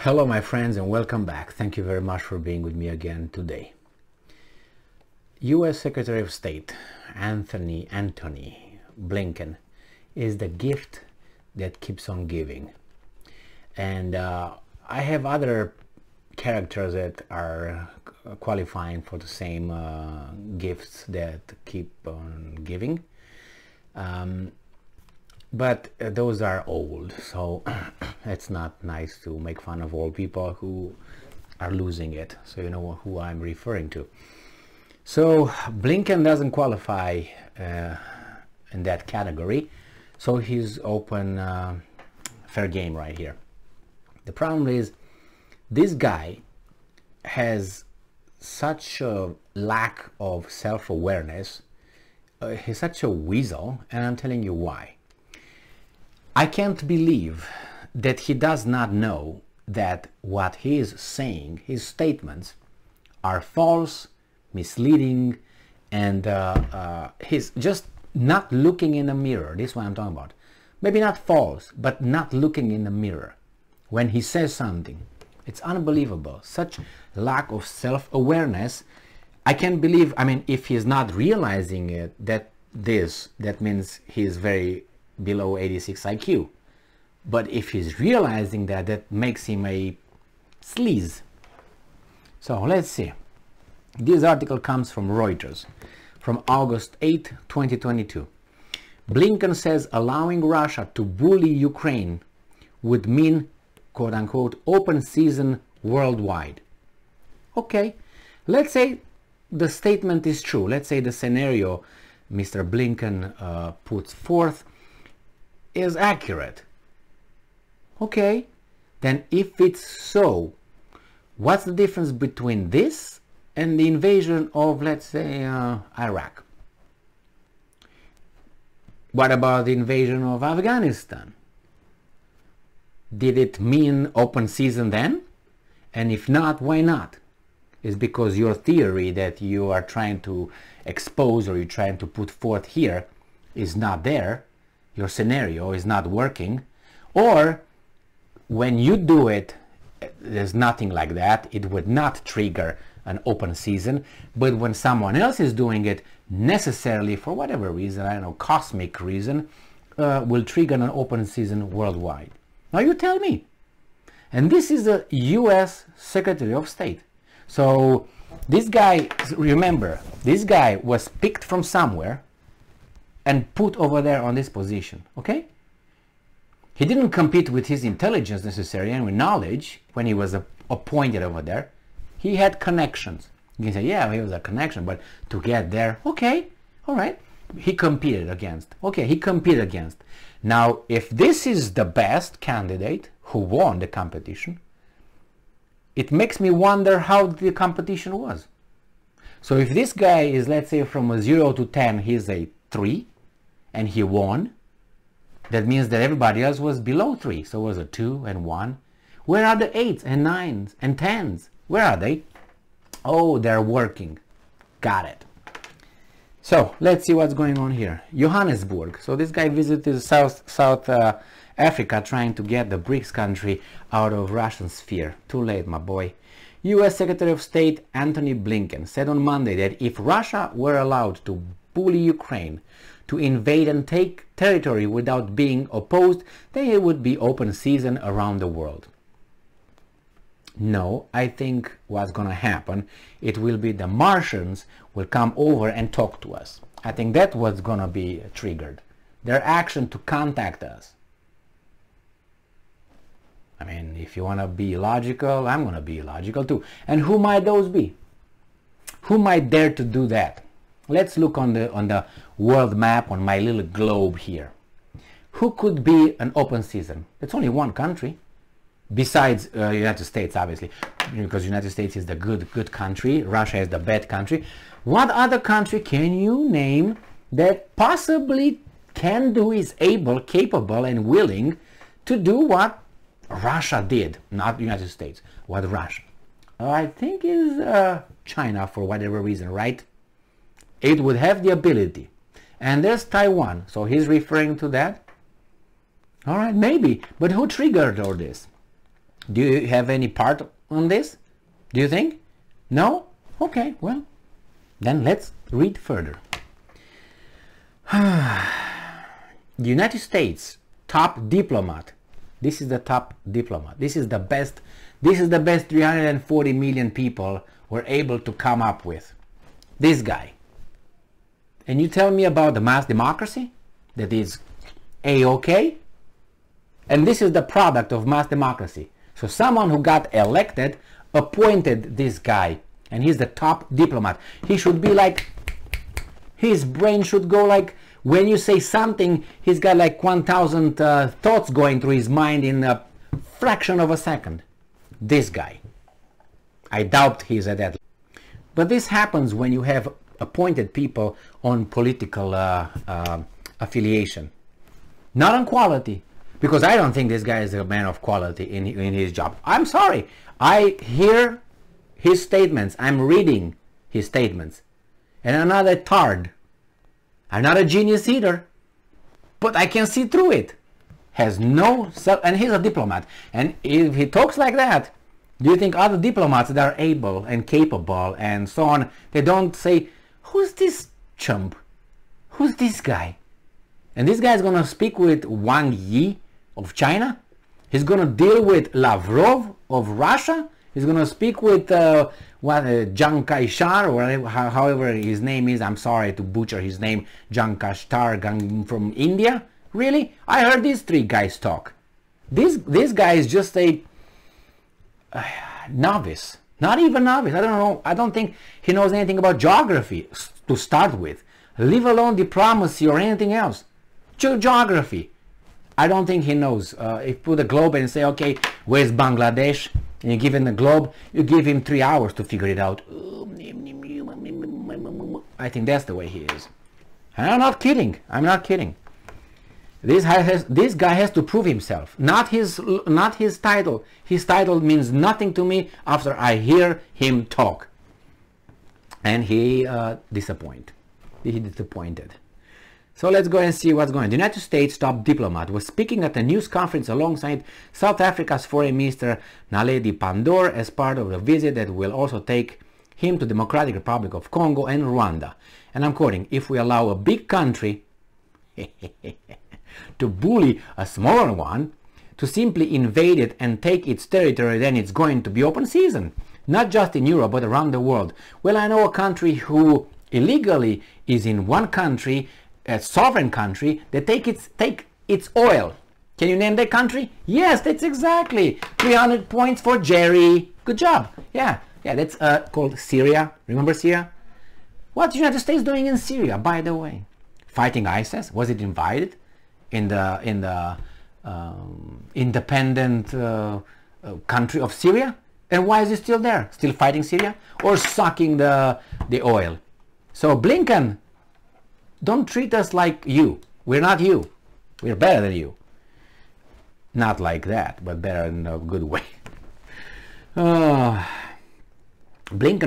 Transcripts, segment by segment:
Hello my friends and welcome back. Thank you very much for being with me again today. US Secretary of State Anthony Blinken is the gift that keeps on giving. And I have other characters that are qualifying for the same gifts that keep on giving. But those are old, so it's not nice to make fun of old people who are losing it. So you know who I'm referring to. So Blinken doesn't qualify in that category, so he's open fair game right here. The problem is this guy has such a lack of self-awareness. He's such a weasel, and I'm telling you why. I can't believe that he does not know that what he is saying, his statements, are false, misleading, and he's just not looking in the mirror. This is what I'm talking about. Maybe not false, but not looking in the mirror. When he says something, it's unbelievable. Such lack of self-awareness. I can't believe, I mean, if he's not realizing it, that means he's very below 86 IQ. But if he's realizing that, that makes him a sleaze. So let's see. This article comes from Reuters from August 8, 2022. Blinken says allowing Russia to bully Ukraine would mean, quote unquote, open season worldwide. Okay, let's say the statement is true. Let's say the scenario Mr. Blinken puts forth is accurate. Okay, then if it's so, what's the difference between this and the invasion of, let's say, Iraq? What about the invasion of Afghanistan? Did it mean open season then? And if not, why not? It's because your theory that you are trying to expose or you're trying to put forth here is not there. Your scenario is not working, or when you do it, there's nothing like that. It would not trigger an open season, but when someone else is doing it, necessarily for whatever reason, I don't know, cosmic reason, will trigger an open season worldwide. Now you tell me. And this is the US Secretary of State. So this guy, remember, this guy was picked from somewhere and put over there on this position, okay? He didn't compete with his intelligence necessarily and with knowledge when he was appointed over there. He had connections. You can say, yeah, he was a connection, but to get there, okay, all right. He competed against. Okay, he competed against. Now, if this is the best candidate who won the competition, it makes me wonder how the competition was. So if this guy is, let's say, from a 0 to 10, he's a 3, and he won, that means that everybody else was below 3. So it was a 2 and 1. Where are the 8s and 9s and 10s? Where are they? Oh, they're working. Got it. So let's see what's going on here. Johannesburg. So this guy visited South Africa trying to get the BRICS country out of Russian sphere. Too late, my boy. US Secretary of State Anthony Blinken said on Monday that if Russia were allowed to bully Ukraine, to invade and take territory without being opposed, then it would be open season around the world. No, I think what's gonna happen, it will be the Martians will come over and talk to us. I think that's what's gonna be triggered. Their action to contact us. I mean, if you wanna be logical, I'm gonna be logical too. And who might those be? Who might dare to do that? Let's look on the world map on my little globe here. Who could be an open season? It's only one country, besides United States, obviously, because United States is the good country. Russia is the bad country. What other country can you name that possibly can do, is able, capable, and willing to do what Russia did? Not United States, what Russia. I think is China for whatever reason, right? It would have the ability. And there's Taiwan, so he's referring to that. All right, maybe, but who triggered all this? Do you have any part on this? Do you think? No? Okay, well, then let's read further. The United States top diplomat. This is the top diplomat. This is the best 340 million people were able to come up with. This guy. And you tell me about the mass democracy? That is A-okay? And this is the product of mass democracy. So someone who got elected appointed this guy, and he's the top diplomat. He should be like, his brain should go like, when you say something, he's got like 1,000 thoughts going through his mind in a fraction of a second. This guy. I doubt he's at that. But this happens when you have appointed people on political affiliation. Not on quality. Because I don't think this guy is a man of quality in his job. I'm sorry. I hear his statements. I'm reading his statements. And I'm not a tard. I'm not a genius either. But I can see through it. Has no self, and he's a diplomat. And if he talks like that, do you think other diplomats that are able and capable and so on, they don't say, who's this chump? Who's this guy? And this guy is going to speak with Wang Yi of China. He's going to deal with Lavrov of Russia. He's going to speak with Chiang Kai-shek, or however his name is. I'm sorry to butcher his name. Chiang Kai-shek from India. Really? I heard these three guys talk. This guy is just a novice. Not even novice. I don't know. I don't think he knows anything about geography to start with. Leave alone diplomacy or anything else. Geography. I don't think he knows. If you put a globe and say, okay, where's Bangladesh? And you give him the globe, you give him 3 hours to figure it out. I think that's the way he is. And I'm not kidding. I'm not kidding. This guy has to prove himself. Not his title. His title means nothing to me after I hear him talk. And he disappointed. He disappointed. So let's go and see what's going on. The United States top diplomat was speaking at a news conference alongside South Africa's Foreign Minister Naledi Pandor as part of a visit that will also take him to the Democratic Republic of Congo and Rwanda. And I'm quoting, if we allow a big country to bully a smaller one, to simply invade it and take its territory, then it's going to be open season. Not just in Europe, but around the world. Well, I know a country who illegally is in one country, a sovereign country, that take its oil. Can you name that country? Yes, that's exactly 300 points for Jerry. Good job. Yeah, that's called Syria. Remember Syria? What's the United States doing in Syria, by the way? Fighting ISIS? Was it invited in the independent country of Syria? And why is it still there? Still fighting Syria? Or sucking the oil? So Blinken, don't treat us like you. We're not you. We're better than you. Not like that, but better in a good way. Blinken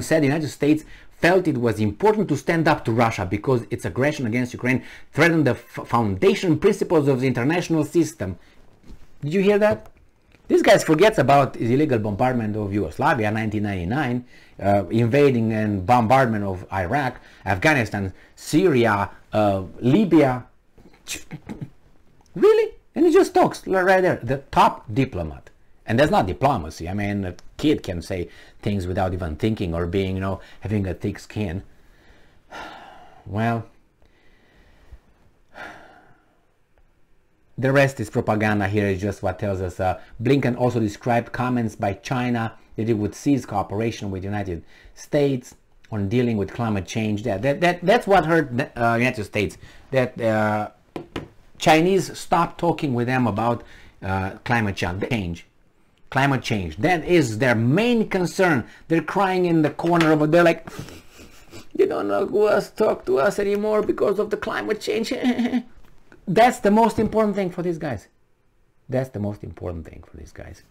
said the United States felt it was important to stand up to Russia because its aggression against Ukraine threatened the foundation principles of the international system. Did you hear that? This guy forgets about the illegal bombardment of Yugoslavia in 1999, invading and bombardment of Iraq, Afghanistan, Syria, Libya. Really? And he just talks right there, the top diplomat. And that's not diplomacy. I mean, a kid can say things without even thinking or being, having a thick skin. Well, the rest is propaganda. Here is just what tells us. Blinken also described comments by China that it would cease cooperation with the United States on dealing with climate change. That's what hurt the United States. That Chinese stopped talking with them about climate change. Climate change. That is their main concern. They're crying in the corner of it. They're like, you don't talk to us anymore because of the climate change. That's the most important thing for these guys. That's the most important thing for these guys.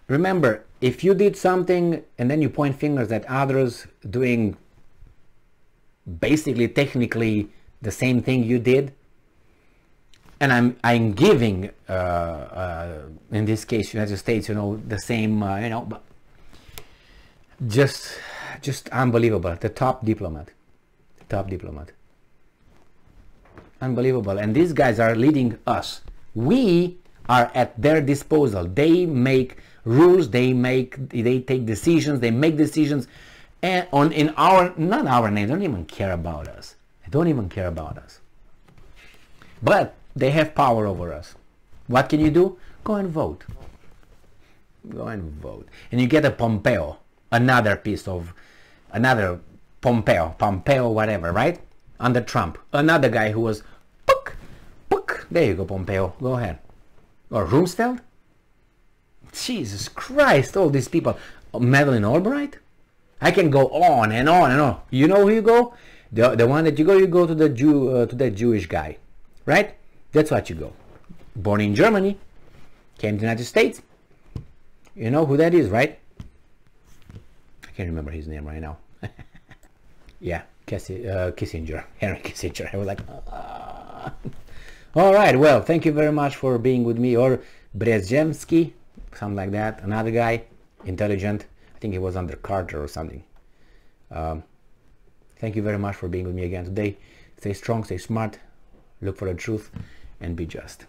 Remember, if you did something and then you point fingers at others doing basically technically the same thing you did, and I'm giving in this case United States, you know, the same, you know, but just unbelievable. The top diplomat, unbelievable. And these guys are leading us. We are at their disposal. They make rules, they take decisions, they make decisions, and in our, not our name. They don't even care about us. They don't even care about us. But they have power over us. What can you do? Go and vote. Go and vote. And you get a Pompeo, another Pompeo, whatever, right? Under Trump. Another guy who was, there you go, Pompeo, go ahead. Or Rumsfeld? Jesus Christ, all these people. Madeleine Albright? I can go on and on and on. You know who you go? The one that you go to the to that Jewish guy, right? That's what you go. Born in Germany, came to the United States. You know who that is, right? I can't remember his name right now. Yeah, Kissinger, Henry Kissinger. I was like, all right, well, thank you very much for being with me. Or Brzezinski, something like that. Another guy, intelligent. I think he was under Carter or something. Thank you very much for being with me again today. Stay strong, stay smart, look for the truth, and be just.